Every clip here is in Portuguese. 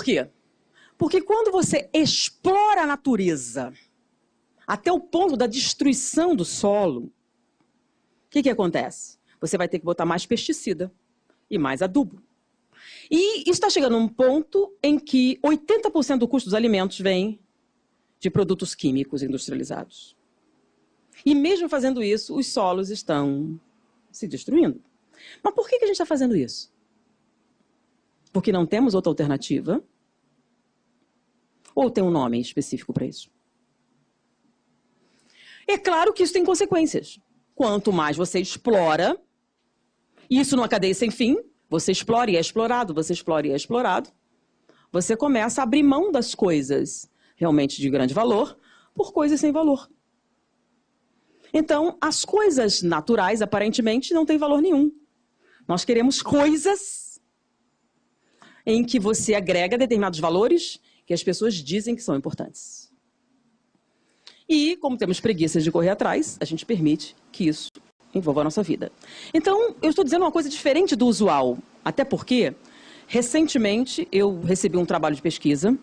Por quê? Porque quando você explora a natureza até o ponto da destruição do solo, o que acontece? Você vai ter que botar mais pesticida e mais adubo. E isso está chegando a um ponto em que 80% do custo dos alimentos vem de produtos químicos industrializados. E mesmo fazendo isso, os solos estão se destruindo. Mas por que a gente está fazendo isso? Porque não temos outra alternativa? Ou tem um nome específico para isso? É claro que isso tem consequências. Quanto mais você explora, isso numa cadeia sem fim, você explora e é explorado, você explora e é explorado, você começa a abrir mão das coisas realmente de grande valor por coisas sem valor. Então, as coisas naturais, aparentemente, não têm valor nenhum. Nós queremos coisas em que você agrega determinados valores que as pessoas dizem que são importantes. E, como temos preguiças de correr atrás, a gente permite que isso envolva a nossa vida. Então, eu estou dizendo uma coisa diferente do usual, até porque, recentemente, eu recebi um trabalho de pesquisa,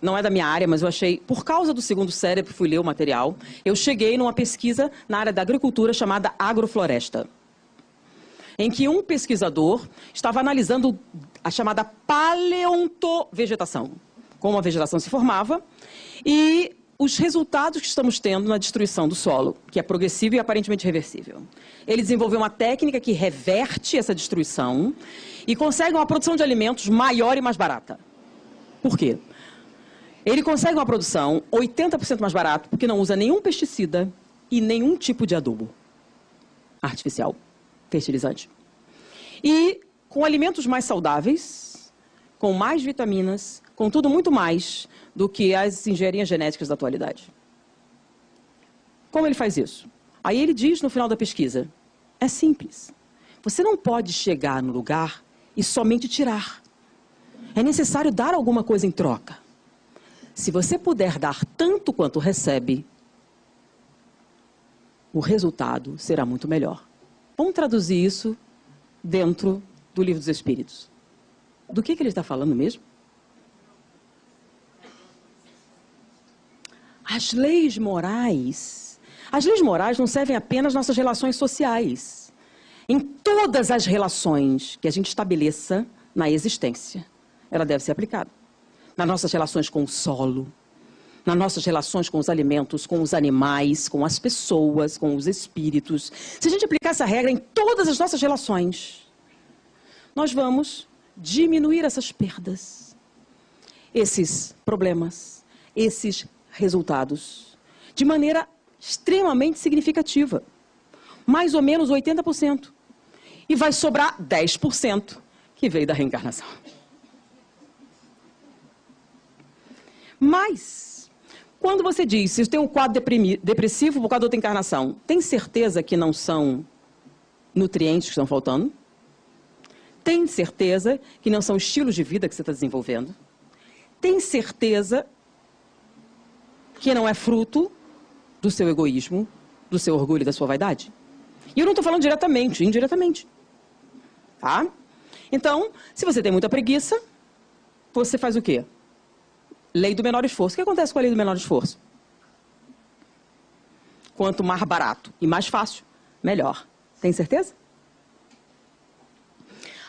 não é da minha área, mas eu achei, por causa do segundo cérebro, fui ler o material, eu cheguei numa pesquisa na área da agricultura chamada agrofloresta, em que um pesquisador estava analisando a chamada paleontovegetação, como a vegetação se formava, e os resultados que estamos tendo na destruição do solo, que é progressiva e aparentemente reversível. Ele desenvolveu uma técnica que reverte essa destruição e consegue uma produção de alimentos maior e mais barata. Por quê? Ele consegue uma produção 80% mais barata porque não usa nenhum pesticida e nenhum tipo de adubo artificial, fertilizante. E com alimentos mais saudáveis, com mais vitaminas, com tudo muito mais do que as engenharias genéticas da atualidade. Como ele faz isso? Aí ele diz no final da pesquisa, é simples. Você não pode chegar no lugar e somente tirar. É necessário dar alguma coisa em troca. Se você puder dar tanto quanto recebe, o resultado será muito melhor. Vamos traduzir isso dentro do Livro dos Espíritos. Do que ele está falando mesmo? As leis morais não servem apenas nas nossas relações sociais. Em todas as relações que a gente estabeleça na existência, ela deve ser aplicada. Nas nossas relações com o solo, nas nossas relações com os alimentos, com os animais, com as pessoas, com os espíritos. Se a gente aplicar essa regra em todas as nossas relações, nós vamos diminuir essas perdas, esses problemas, esses resultados, de maneira extremamente significativa. Mais ou menos 80%. E vai sobrar 10% que veio da reencarnação. Mas, quando você diz, se tem um quadro depressivo por causa da outra encarnação, tem certeza que não são nutrientes que estão faltando? Tem certeza que não são estilos de vida que você está desenvolvendo? Tem certeza que não é fruto do seu egoísmo, do seu orgulho e da sua vaidade? E eu não estou falando diretamente, indiretamente. Tá? Então, se você tem muita preguiça, você faz o quê? Lei do menor esforço. O que acontece com a lei do menor esforço? Quanto mais barato e mais fácil, melhor. Tem certeza?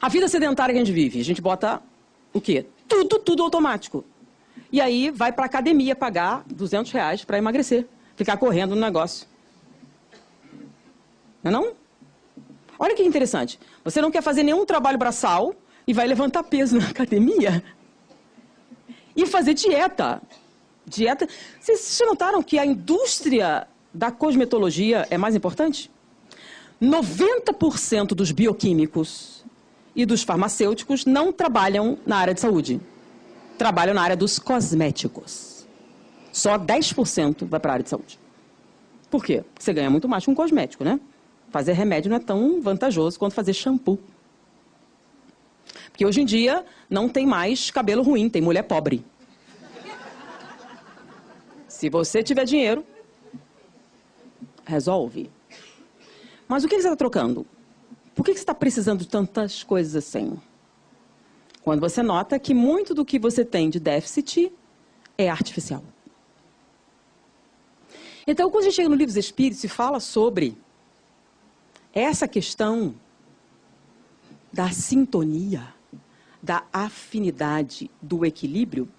A vida sedentária que a gente vive, a gente bota o quê? Tudo automático. E aí vai para a academia pagar R$200 para emagrecer. Ficar correndo no negócio. Não é não? Olha que interessante. Você não quer fazer nenhum trabalho braçal e vai levantar peso na academia. E fazer dieta. Dieta. Vocês já notaram que a indústria da cosmetologia é mais importante? 90% dos bioquímicos e dos farmacêuticos não trabalham na área de saúde. Trabalham na área dos cosméticos. Só 10% vai para a área de saúde. Por quê? Porque você ganha muito mais com cosmético, né? Fazer remédio não é tão vantajoso quanto fazer shampoo. Porque hoje em dia não tem mais cabelo ruim, tem mulher pobre. Se você tiver dinheiro, resolve. Mas o que você está trocando? Por que você está precisando de tantas coisas assim? Quando você nota que muito do que você tem de déficit é artificial. Então, quando a gente chega no Livro dos Espíritos e fala sobre essa questão da sintonia, da afinidade, do equilíbrio,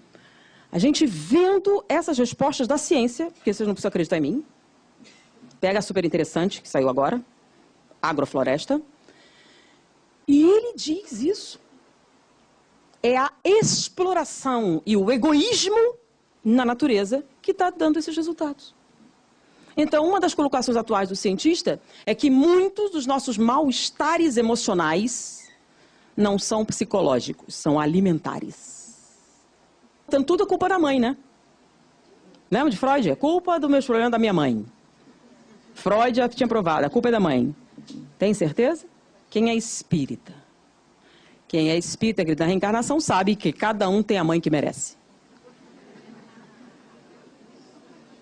a gente vendo essas respostas da ciência, porque vocês não precisam acreditar em mim, pega a super interessante, que saiu agora, Agrofloresta, e ele diz isso. É a exploração e o egoísmo na natureza que está dando esses resultados. Então, uma das colocações atuais do cientista é que muitos dos nossos mal-estares emocionais não são psicológicos, são alimentares. Então, tudo é culpa da mãe, né? Lembra de Freud? É culpa dos meus problemas da minha mãe. Freud já tinha provado, a culpa é da mãe. Tem certeza? Quem é espírita? Quem é espírita, acredita na reencarnação, sabe que cada um tem a mãe que merece.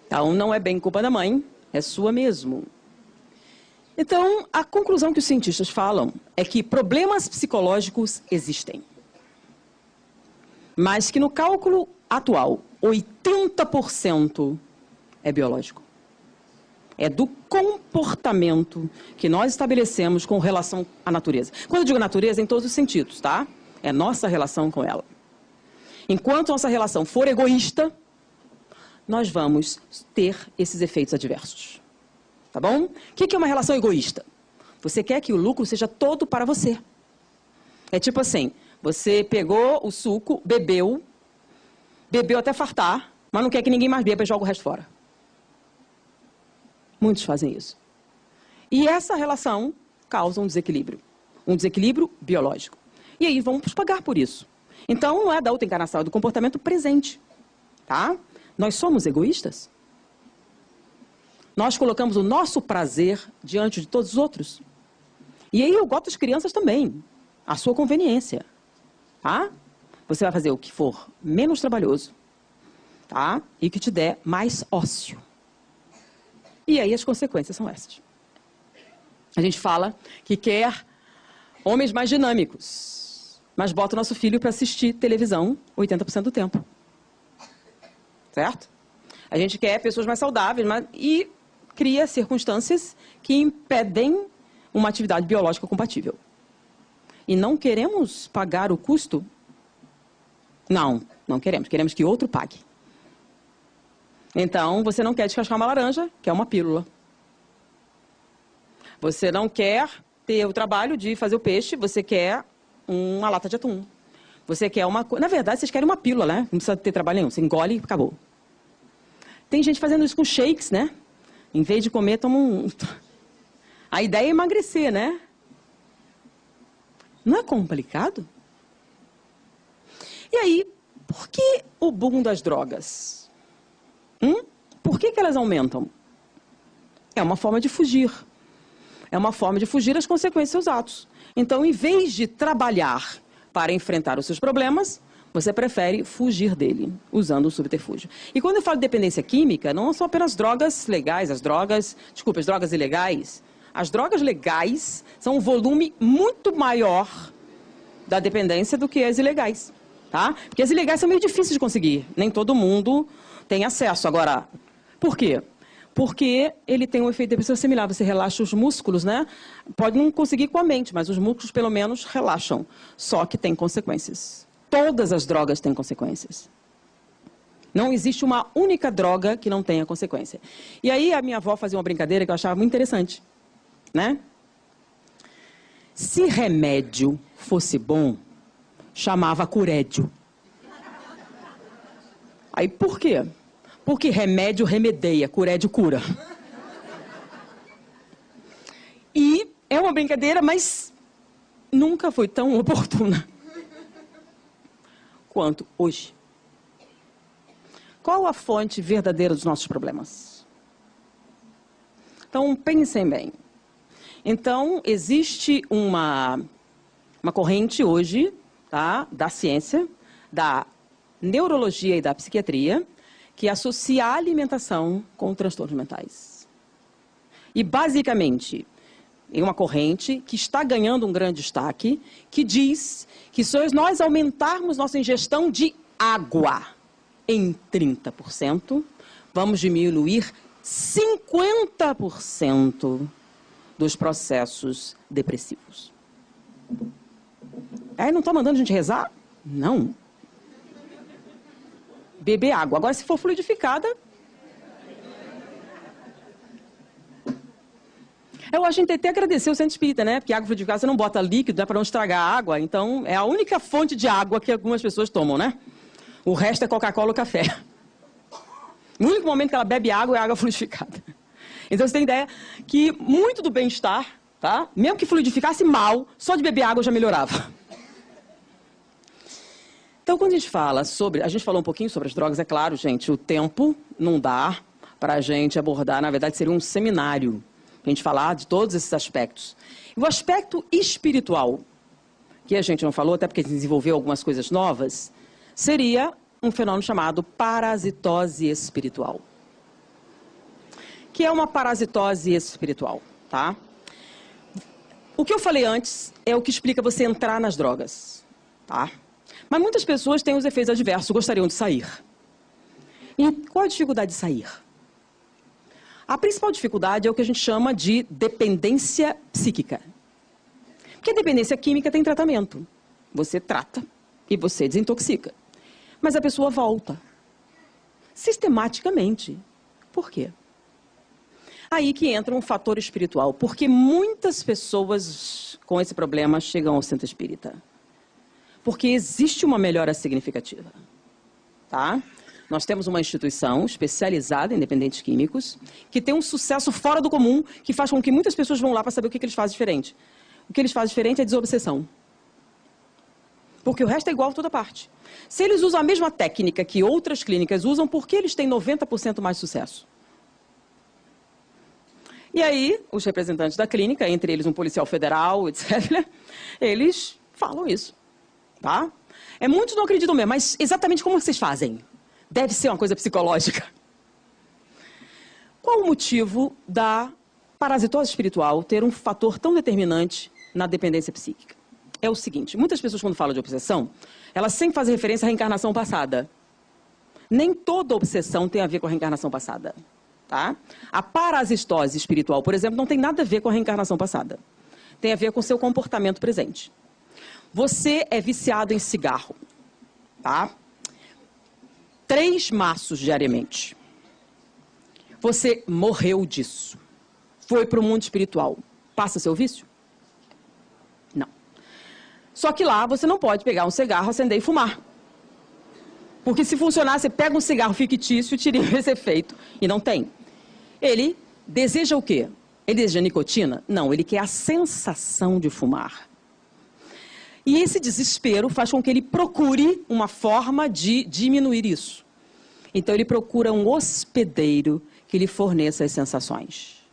Então, não é bem culpa da mãe, é sua mesmo. Então, a conclusão que os cientistas falam é que problemas psicológicos existem. Mas que no cálculo atual, 80% é biológico. É do comportamento que nós estabelecemos com relação à natureza. Quando eu digo natureza, é em todos os sentidos, tá? É nossa relação com ela. Enquanto nossa relação for egoísta, nós vamos ter esses efeitos adversos. Tá bom? O que é uma relação egoísta? Você quer que o lucro seja todo para você. É tipo assim, você pegou o suco, bebeu até fartar, mas não quer que ninguém mais beba e joga o resto fora. Muitos fazem isso. E essa relação causa um desequilíbrio biológico. E aí vamos pagar por isso. Então, não é da outra encarnação, é do comportamento presente. Tá? Nós somos egoístas? Nós colocamos o nosso prazer diante de todos os outros? E aí eu gosto das crianças também, a sua conveniência. Tá? Você vai fazer o que for menos trabalhoso, tá? E que te der mais ócio. E aí as consequências são essas. A gente fala que quer homens mais dinâmicos, mas bota o nosso filho para assistir televisão 80% do tempo. Certo? A gente quer pessoas mais saudáveis e cria circunstâncias que impedem uma atividade biológica compatível. E não queremos pagar o custo? Não queremos. Queremos que outro pague. Então, você não quer descascar uma laranja, quer uma pílula. Você não quer ter o trabalho de fazer o peixe, você quer uma lata de atum. Você quer uma coisa... Na verdade, vocês querem uma pílula, né? Não precisa ter trabalho nenhum. Você engole e acabou. Tem gente fazendo isso com shakes, né? Em vez de comer, toma um... A ideia é emagrecer, né? Não é complicado? E aí, por que o boom das drogas? Por que elas aumentam? É uma forma de fugir. É uma forma de fugir às consequências dos seus atos. Então, em vez de trabalhar para enfrentar os seus problemas, você prefere fugir dele, usando o subterfúgio. E quando eu falo de dependência química, não são apenas drogas legais, as drogas ilegais. As drogas legais são um volume muito maior da dependência do que as ilegais. Tá? Porque as ilegais são meio difíceis de conseguir. Nem todo mundo tem acesso. Agora, por quê? Porque ele tem um efeito depressivo similar. Você relaxa os músculos, né? Pode não conseguir com a mente, mas os músculos, pelo menos, relaxam. Só que tem consequências. Todas as drogas têm consequências. Não existe uma única droga que não tenha consequência. E aí a minha avó fazia uma brincadeira que eu achava muito interessante. Né? Se remédio fosse bom, chamava curédio. Aí por quê? Porque remédio remedeia, curédio cura. E é uma brincadeira, mas nunca foi tão oportuna quanto hoje. Qual a fonte verdadeira dos nossos problemas? Então, pensem bem. Então, existe uma corrente hoje, tá, da ciência, da neurologia e da psiquiatria, que associa a alimentação com transtornos mentais. E, basicamente, em uma corrente que está ganhando um grande destaque, que diz que se nós aumentarmos nossa ingestão de água em 30%, vamos diminuir 50% dos processos depressivos. Aí não está mandando a gente rezar? Não. Beber água. Agora, se for fluidificada... Eu acho que a gente tem até agradecer o Centro Espírita, né? Porque água fluidificada você não bota líquido, para não estragar a água. Então, é a única fonte de água que algumas pessoas tomam, né? O resto é Coca-Cola ou café. O único momento que ela bebe água é água fluidificada. Então, você tem ideia que muito do bem-estar, tá? Mesmo que fluidificasse mal, só de beber água já melhorava. Então, quando a gente fala sobre... A gente falou um pouquinho sobre as drogas, é claro, gente, o tempo não dá para a gente abordar. Na verdade, seria um seminário para a gente falar de todos esses aspectos. E o aspecto espiritual, que a gente não falou, até porque desenvolveu algumas coisas novas, seria um fenômeno chamado parasitose espiritual. Que é uma parasitose espiritual, tá? O que eu falei antes é o que explica você entrar nas drogas, tá? Mas muitas pessoas têm os efeitos adversos, gostariam de sair. E qual a dificuldade de sair? A principal dificuldade é o que a gente chama de dependência psíquica. Porque a dependência química tem tratamento. Você trata e você desintoxica. Mas a pessoa volta. Sistematicamente. Por quê? Aí que entra um fator espiritual. Porque muitas pessoas com esse problema chegam ao centro espírita. Porque existe uma melhora significativa. Tá? Nós temos uma instituição especializada em dependentes químicos, que tem um sucesso fora do comum, que faz com que muitas pessoas vão lá para saber o que eles fazem diferente. O que eles fazem diferente é desobsessão. Porque o resto é igual a toda parte. Se eles usam a mesma técnica que outras clínicas usam, por que eles têm 90% mais sucesso? E aí, os representantes da clínica, entre eles um policial federal, etc., eles falam isso. Tá? Muitos não acreditam mesmo, mas exatamente como vocês fazem? Deve ser uma coisa psicológica. Qual o motivo da parasitose espiritual ter um fator tão determinante na dependência psíquica? É o seguinte, muitas pessoas quando falam de obsessão, elas sempre fazem referência à reencarnação passada. Nem toda obsessão tem a ver com a reencarnação passada. Tá? A parasitose espiritual, por exemplo, não tem nada a ver com a reencarnação passada. Tem a ver com o seu comportamento presente. Você é viciado em cigarro, tá? 3 maços diariamente. Você morreu disso. Foi para o mundo espiritual. Passa seu vício? Não. Só que lá você não pode pegar um cigarro, acender e fumar. Porque se funcionar, você pega um cigarro fictício e tira esse efeito. E não tem. Ele deseja o quê? Ele deseja nicotina? Não, ele quer a sensação de fumar. E esse desespero faz com que ele procure uma forma de diminuir isso. Então ele procura um hospedeiro que lhe forneça as sensações.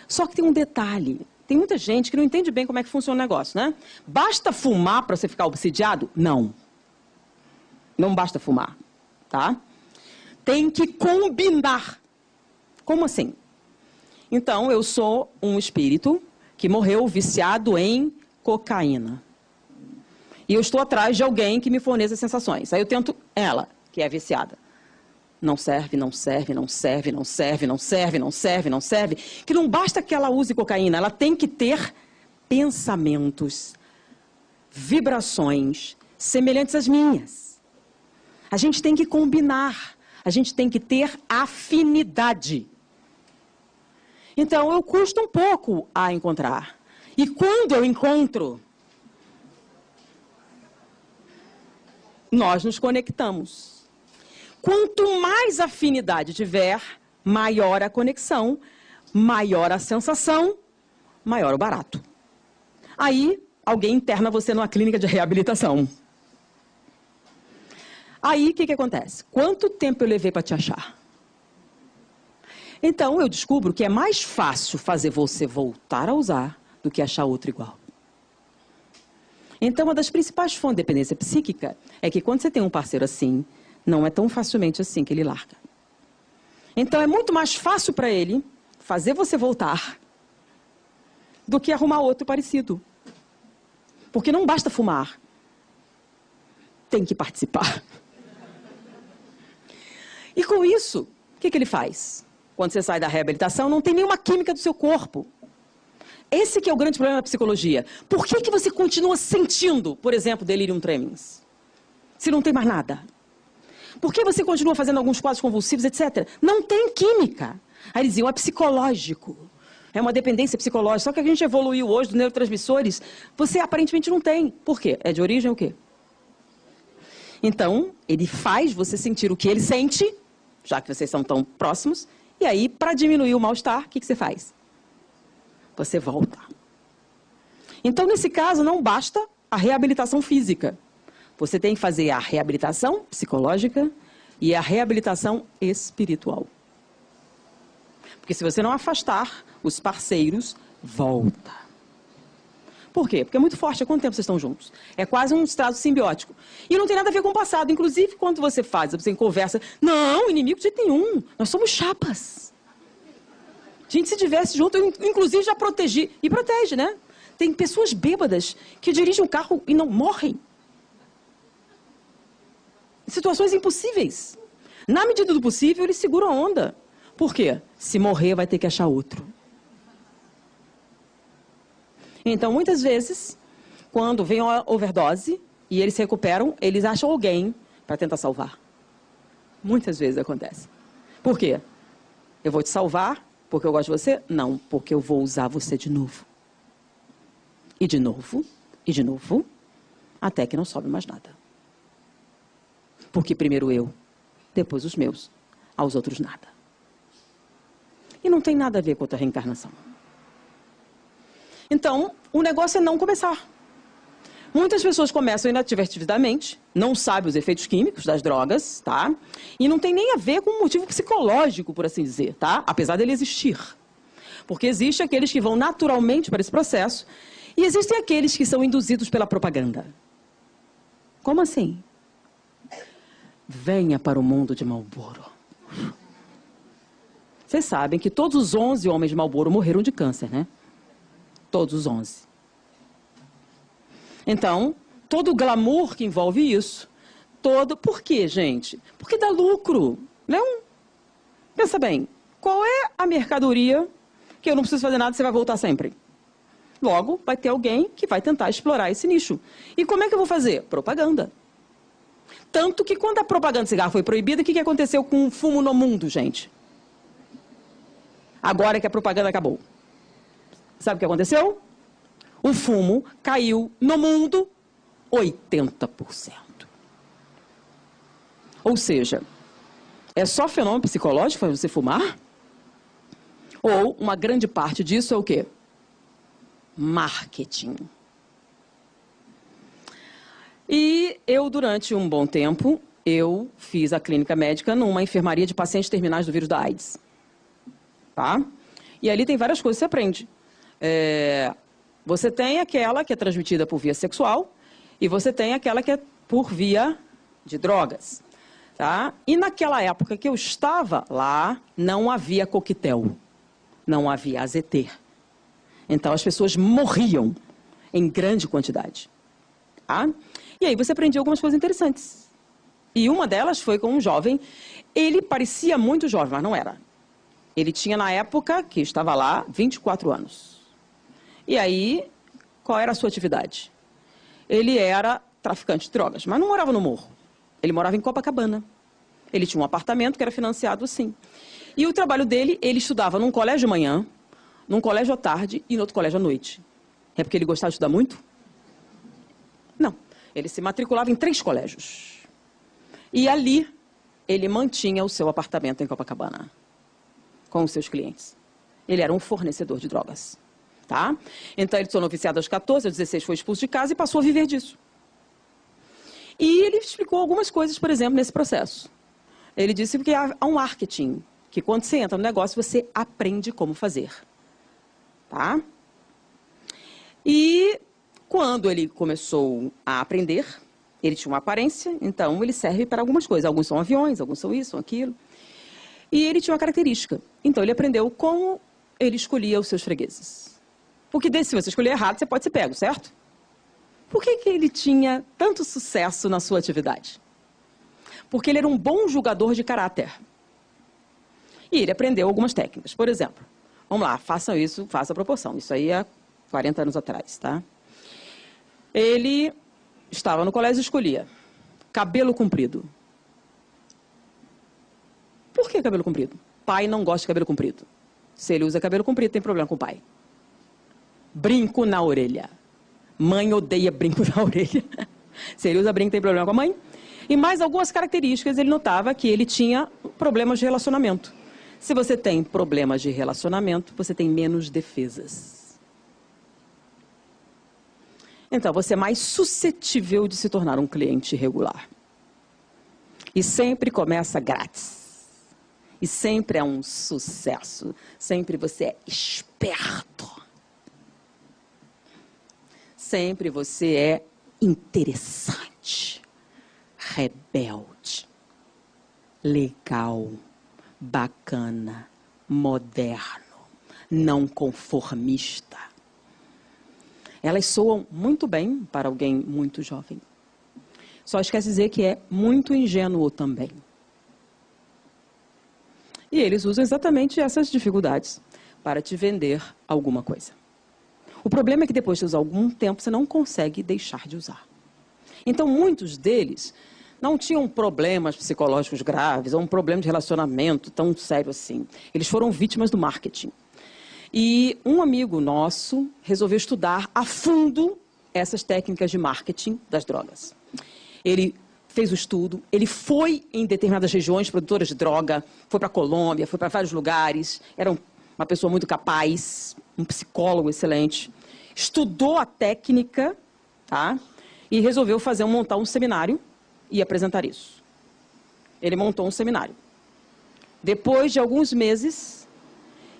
Só que tem um detalhe. Tem muita gente que não entende bem como é que funciona o negócio, né? Basta fumar para você ficar obsidiado? Não. Não basta fumar, tá? Tem que combinar. Como assim? Então, eu sou um espírito que morreu viciado em cocaína. E eu estou atrás de alguém que me forneça sensações. Aí eu tento ela, que é viciada. Não serve, não serve, não serve, não serve, não serve, não serve, não serve. Que não basta que ela use cocaína, ela tem que ter pensamentos, vibrações semelhantes às minhas. A gente tem que combinar, a gente tem que ter afinidade. Então, eu custo um pouco a encontrar. E quando eu encontro, nós nos conectamos. Quanto mais afinidade tiver, maior a conexão, maior a sensação, maior o barato. Aí, alguém interna você numa clínica de reabilitação. Aí, o que acontece? Quanto tempo eu levei para te achar? Então, eu descubro que é mais fácil fazer você voltar a usar do que achar outro igual. Então, uma das principais fontes de dependência psíquica é que quando você tem um parceiro assim, não é tão facilmente assim que ele larga. Então, é muito mais fácil para ele fazer você voltar do que arrumar outro parecido. Porque não basta fumar. Tem que participar. E com isso, o que ele faz? Quando você sai da reabilitação, não tem nenhuma química do seu corpo. Esse que é o grande problema da psicologia. Por que você continua sentindo, por exemplo, delirium tremens? Se não tem mais nada. Por que você continua fazendo alguns quadros convulsivos, etc? Não tem química. Aí eles diziam, é psicológico. É uma dependência psicológica. Só que a gente evoluiu hoje dos neurotransmissores, você aparentemente não tem. Por quê? É de origem o quê? Então, ele faz você sentir o que ele sente, já que vocês são tão próximos, e aí, para diminuir o mal-estar, o que você faz? Você volta. Então, nesse caso, não basta a reabilitação física. Você tem que fazer a reabilitação psicológica e a reabilitação espiritual. Porque se você não afastar os parceiros, volta. Por quê? Porque é muito forte. Há quanto tempo vocês estão juntos? É quase um estado simbiótico. E não tem nada a ver com o passado. Inclusive, quando você conversa, não, inimigo de jeito nenhum. Nós somos chapas. A gente se diverte junto, eu, inclusive já protegi. E protege, né? Tem pessoas bêbadas que dirigem um carro e não morrem. Situações impossíveis. Na medida do possível, eles seguram a onda. Por quê? Se morrer, vai ter que achar outro. Então, muitas vezes, quando vem a overdose e eles se recuperam, eles acham alguém para tentar salvar. Muitas vezes acontece. Por quê? Eu vou te salvar porque eu gosto de você? Não, porque eu vou usar você de novo. E de novo, e de novo, até que não sobe mais nada. Porque primeiro eu, depois os meus, aos outros nada. E não tem nada a ver com outra reencarnação. Então, o negócio é não começar. Muitas pessoas começam inadvertidamente, não sabem os efeitos químicos das drogas, tá? E não tem nem a ver com um motivo psicológico, por assim dizer, tá? Apesar dele existir. Porque existem aqueles que vão naturalmente para esse processo e existem aqueles que são induzidos pela propaganda. Como assim? Venha para o mundo de Marlboro. Vocês sabem que todos os 11 homens de Marlboro morreram de câncer, né? Todos os 11. Então, todo o glamour que envolve isso, Por quê, gente? Porque dá lucro, não? Pensa bem, qual é a mercadoria que eu não preciso fazer nada e você vai voltar sempre? Logo, vai ter alguém que vai tentar explorar esse nicho. E como é que eu vou fazer? Propaganda. Tanto que quando a propaganda de cigarro foi proibida, o que aconteceu com o fumo no mundo, gente? Agora que a propaganda acabou. Sabe o que aconteceu? O fumo caiu no mundo 80%. Ou seja, é só fenômeno psicológico para você fumar? Ou uma grande parte disso é o quê? Marketing. E eu, durante um bom tempo, eu fiz a clínica médica numa enfermaria de pacientes terminais do vírus da AIDS. Tá? E ali tem várias coisas que você aprende. Você tem aquela que é transmitida por via sexual e você tem aquela que é por via de drogas. Tá? E naquela época que eu estava lá, não havia coquetel, não havia AZT. Então as pessoas morriam em grande quantidade. Tá? E aí você aprendia algumas coisas interessantes. E uma delas foi com um jovem, ele parecia muito jovem, mas não era. Ele tinha, na época que estava lá, 24 anos. E aí, qual era a sua atividade? Ele era traficante de drogas, mas não morava no morro. Ele morava em Copacabana. Ele tinha um apartamento que era financiado assim. E o trabalho dele, ele estudava num colégio de manhã, num colégio à tarde e no outro colégio à noite. É porque ele gostava de estudar muito? Não. Ele se matriculava em 3 colégios. E ali, ele mantinha o seu apartamento em Copacabana com os seus clientes. Ele era um fornecedor de drogas. Tá? Então, ele se tornou viciado aos 14, aos 16 foi expulso de casa e passou a viver disso. E ele explicou algumas coisas, por exemplo, nesse processo. Ele disse que há um marketing, que quando você entra no negócio, você aprende como fazer. Tá? E quando ele começou a aprender, ele tinha uma aparência, então ele serve para algumas coisas. Alguns são aviões, alguns são isso, são aquilo. E ele tinha uma característica. Então, ele aprendeu como ele escolhia os seus fregueses. Porque se você escolher errado, você pode ser pego, certo? Por que ele tinha tanto sucesso na sua atividade? Porque ele era um bom julgador de caráter. E ele aprendeu algumas técnicas. Por exemplo, vamos lá, façam isso, faça a proporção. Isso aí há 40 anos atrás, tá? Ele estava no colégio e escolhia cabelo comprido. Por que cabelo comprido? Pai não gosta de cabelo comprido. Se ele usa cabelo comprido, tem problema com o pai. Brinco na orelha. Mãe odeia brinco na orelha. Se ele usa brinco, tem problema com a mãe. E mais algumas características, ele notava que ele tinha problemas de relacionamento. Se você tem problemas de relacionamento, você tem menos defesas. Então, você é mais suscetível de se tornar um cliente regular. E sempre começa grátis. E sempre é um sucesso. Sempre você é esperto. Sempre você é interessante, rebelde, legal, bacana, moderno, não conformista. Elas soam muito bem para alguém muito jovem. Só esquece de dizer que é muito ingênuo também. E eles usam exatamente essas dificuldades para te vender alguma coisa. O problema é que depois de usar algum tempo, você não consegue deixar de usar. Então, muitos deles não tinham problemas psicológicos graves ou um problema de relacionamento tão sério assim. Eles foram vítimas do marketing. E um amigo nosso resolveu estudar a fundo essas técnicas de marketing das drogas. Ele fez o estudo, ele foi em determinadas regiões produtoras de droga, foi para a Colômbia, foi para vários lugares, era uma pessoa muito capaz, um psicólogo excelente, estudou a técnica, tá? E resolveu montar um seminário e apresentar isso. Ele montou um seminário. Depois de alguns meses,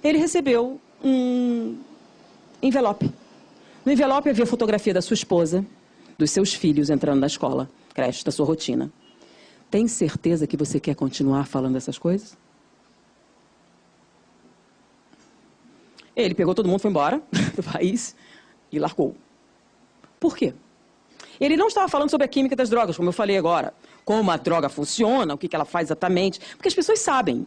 ele recebeu um envelope. No envelope havia a fotografia da sua esposa, dos seus filhos entrando na escola, creche, da sua rotina. Tem certeza que você quer continuar falando essas coisas? Ele pegou todo mundo, foi embora do país e largou. Por quê? Ele não estava falando sobre a química das drogas, como eu falei agora. Como a droga funciona, o que ela faz exatamente. Porque as pessoas sabem.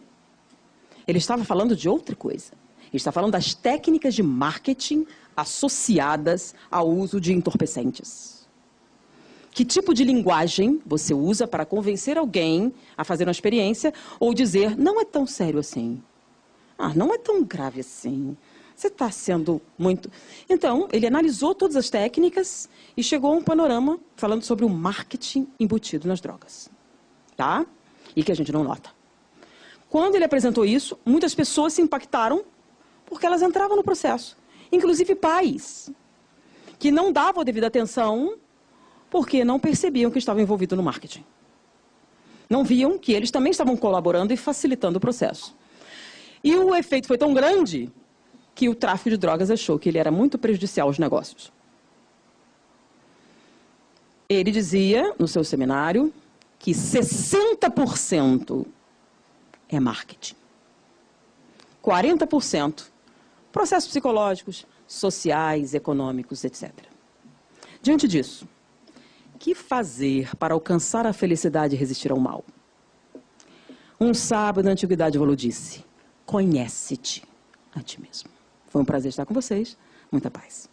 Ele estava falando de outra coisa. Ele está falando das técnicas de marketing associadas ao uso de entorpecentes. Que tipo de linguagem você usa para convencer alguém a fazer uma experiência ou dizer, não é tão sério assim. Ah, não é tão grave assim. Você está sendo muito... Então, ele analisou todas as técnicas e chegou a um panorama falando sobre o marketing embutido nas drogas. Tá? E que a gente não nota. Quando ele apresentou isso, muitas pessoas se impactaram porque elas entravam no processo. Inclusive pais, que não davam a devida atenção porque não percebiam que estavam envolvidos no marketing. Não viam que eles também estavam colaborando e facilitando o processo. E o efeito foi tão grande que o tráfico de drogas achou que ele era muito prejudicial aos negócios. Ele dizia, no seu seminário, que 60% é marketing. 40% processos psicológicos, sociais, econômicos, etc. Diante disso, o que fazer para alcançar a felicidade e resistir ao mal? Um sábio da antiguidade falou, disse, conhece-te a ti mesmo. Foi um prazer estar com vocês. Muita paz.